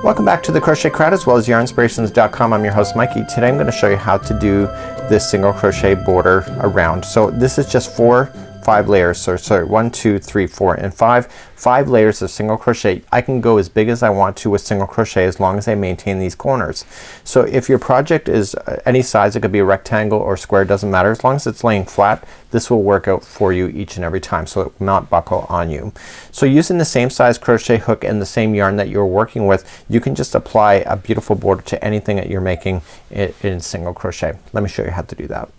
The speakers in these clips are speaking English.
Welcome back to the Crochet Crowd as well as yarnspirations.com. I'm your host Mikey. Today I'm going to show you how to do this single crochet border around. So this is just 5 layers. So sorry, 1, 2, 3, 4 and 5 layers of single crochet. I can go as big as I want to with single crochet as long as I maintain these corners. So if your project is any size, it could be a rectangle or square, doesn't matter, as long as it's laying flat, this will work out for you each and every time, so it will not buckle on you. So using the same size crochet hook and the same yarn that you're working with, you can just apply a beautiful border to anything that you're making in single crochet. Let me show you how to do that.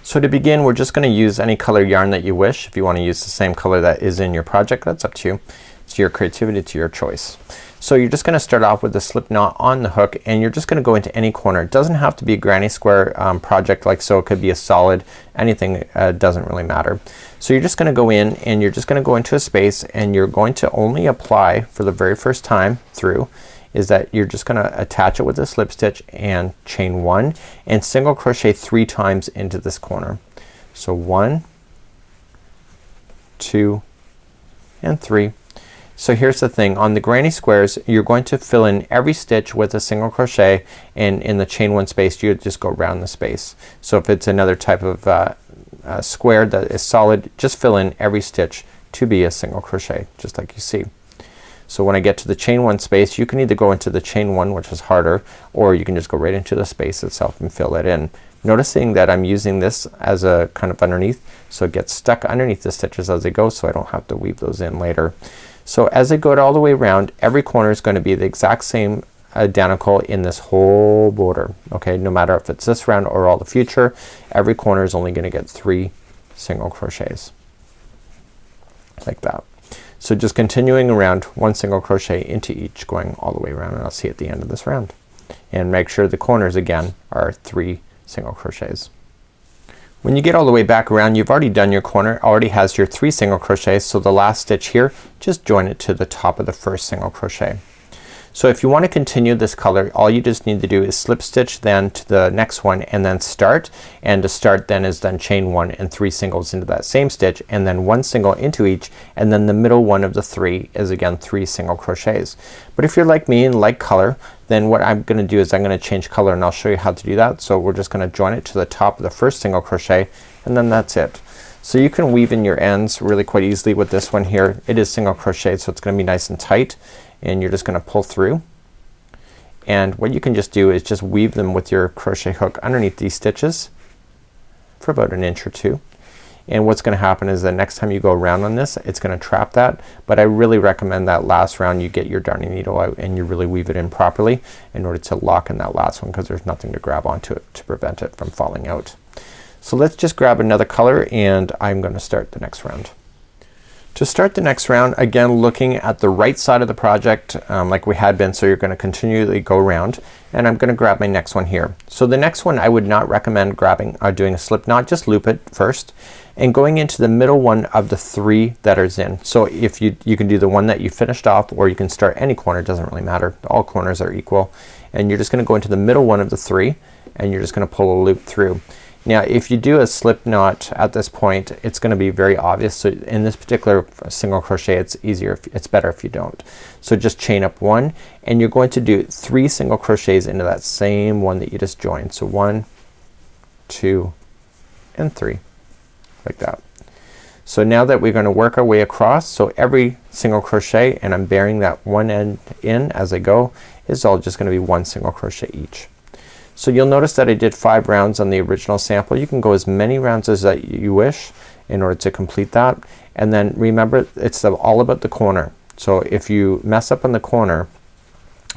So to begin, we're just gonna use any color yarn that you wish. If you want to use the same color that is in your project, that's up to you. It's your creativity, to your choice. So you're just gonna start off with a slip knot on the hook and you're just gonna go into any corner. It doesn't have to be a granny square project like so. It could be a solid, anything, doesn't really matter. So you're just gonna go in and you're just gonna go into a space and you're going to only apply for the very first time through is that you're just gonna attach it with a slip stitch and chain 1 and single crochet 3 times into this corner. So 1, 2 and 3. So here's the thing, on the granny squares you're going to fill in every stitch with a single crochet, and in the chain 1 space you just go around the space. So if it's another type of square that is solid, just fill in every stitch to be a single crochet, just like you see. So when I get to the chain 1 space, you can either go into the chain 1, which is harder, or you can just go right into the space itself and fill it in. Noticing that I'm using this as a kind of underneath, so it gets stuck underneath the stitches as I go, so I don't have to weave those in later. So as I go all the way around, every corner is going to be the exact same identical in this whole border. Okay, no matter if it's this round or all the future, every corner is only gonna get 3 single crochets like that. So just continuing around, 1 single crochet into each, going all the way around, and I'll see at the end of this round. And make sure the corners again are 3 single crochets. When you get all the way back around, you've already done your corner, already has your 3 single crochets, so the last stitch here, just join it to the top of the first single crochet. So if you want to continue this color, all you just need to do is slip stitch then to the next one and then start, and to start then is then chain 1 and 3 singles into that same stitch, and then 1 single into each, and then the middle one of the 3 is again 3 single crochets. But if you're like me and like color, then what I'm gonna do is I'm gonna change color, and I'll show you how to do that. So we're just gonna join it to the top of the first single crochet, and then that's it. So you can weave in your ends really quite easily with this one here. It is single crochet, so it's gonna be nice and tight, and you're just gonna pull through, and what you can just do is just weave them with your crochet hook underneath these stitches for about 1 inch or 2, and what's gonna happen is the next time you go around on this, it's gonna trap that. But I really recommend that last round you get your darning needle out and you really weave it in properly in order to lock in that last one, because there's nothing to grab onto it to prevent it from falling out. So let's just grab another color and I'm gonna start the next round. To start the next round, again looking at the right side of the project like we had been, so you're gonna continually go around, and I'm gonna grab my next one here. So the next one I would not recommend grabbing doing a slip knot. Just loop it first and going into the middle one of the 3 that is in. So if you can do the one that you finished off, or you can start any corner, it doesn't really matter. All corners are equal, and you're just gonna go into the middle one of the 3 and you're just gonna pull a loop through. Now if you do a slip knot at this point, it's gonna be very obvious. So in this particular single crochet, it's easier, it's better if you don't. So just chain up 1 and you're going to do 3 single crochets into that same one that you just joined. So 1, 2 and 3 like that. So now that we're gonna work our way across, so every single crochet, and I'm bearing that one end in as I go, is all just gonna be 1 single crochet each. So you'll notice that I did 5 rounds on the original sample. You can go as many rounds as that you wish in order to complete that, and then remember it's all about the corner. So if you mess up on the corner,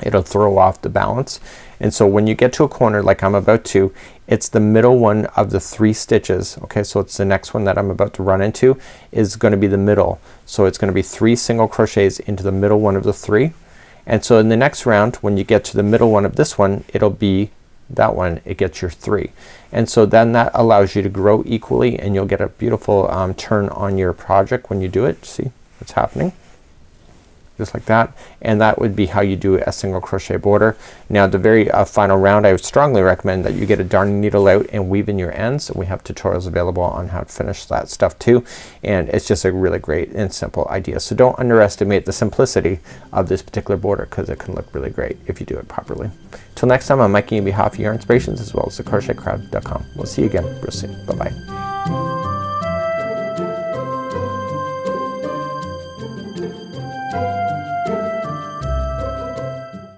it'll throw off the balance, and so when you get to a corner like I'm about to, it's the middle one of the 3 stitches. Okay, so it's the next one that I'm about to run into is gonna be the middle. So it's gonna be 3 single crochets into the middle one of the 3, and so in the next round when you get to the middle one of this one, it'll be that one, it gets your 3, and so then that allows you to grow equally, and you'll get a beautiful turn on your project when you do it. See what's happening? just like that, and that would be how you do a single crochet border. Now the very final round, I would strongly recommend that you get a darning needle out and weave in your ends. We have tutorials available on how to finish that stuff too, and it's just a really great and simple idea. So don't underestimate the simplicity of this particular border, because it can look really great if you do it properly. Till next time, I'm Mikey on behalf of Yarn Inspirations as well as the crochetcrowd.com. We'll see you again real soon. Bye bye.